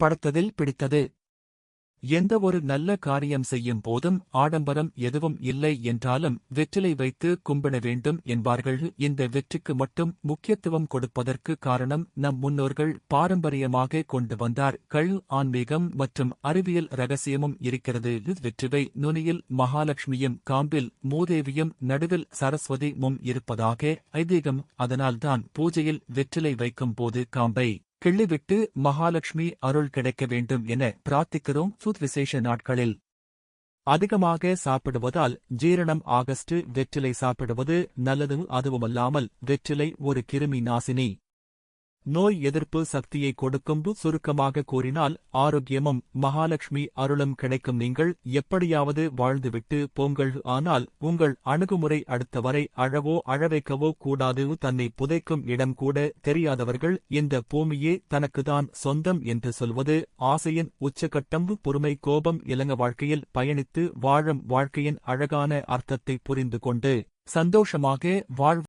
படுத்ததில் பிடித்தது. எந்த ஒரு நல்ல காரியம் செய்யும் போதும் ஆடம்பரம் எதுவும் இல்லை என்றாலும் வெற்றிலை வைத்து கும்பிட வேண்டும் என்பார்கள். இந்த வெற்றிக்கு மட்டும் முக்கியத்துவம் கொடுப்பதற்கு காரணம் நம் முன்னோர்கள் பாரம்பரியமாக கொண்டு வந்தார்கள். ஆன்மீகம் மற்றும் அறிவியல் ரகசியமும் இருக்கிறது. வெற்றிலை நுனியில் மகாலட்சுமியும் காம்பில் மூதேவியும் நடுவில் சரஸ்வதியும் இருப்பதாக ஐதீகம். அதனால்தான் பூஜையில் வெற்றிலை வைக்கும் போது காம்பை கிள்ளிவிட்டு மகாலட்சுமி அருள் கிடைக்க வேண்டும் என பிரார்த்திக்கிறோம். விசேஷ நாட்களில் அதிகமாக சாப்பிடுவதால் ஜீரணம் வெற்றிலை சாப்பிடுவது நல்லது. அதுவுமல்லாமல் வெற்றிலை ஒரு கிருமி நாசினி, நோய் எதிர்ப்பு சக்தியை கொடுக்கும். சுருக்கமாக கூறினால் ஆரோக்கியமும் மகாலட்சுமி அருளும் கிடைக்கும். நீங்கள் எப்படியாவது வாழ்ந்துவிட்டு போங்கள். ஆனால் உங்கள் அணுகுமுறை அடுத்தவரை அழவோ அழவைக்கவோ கூடாது. தன்னை புதைக்கும் இடம் கூட தெரியாதவர்கள் இந்த பூமியே தனக்குதான் சொந்தம் என்று சொல்வது ஆசையின் உச்சகட்டம். பொறுமை, கோபம் இலங்க வாழ்க்கையில் பயணித்து வாழும் வாழ்க்கையின் அழகான அர்த்தத்தை புரிந்து கொண்டு சந்தோஷமாக வாழ்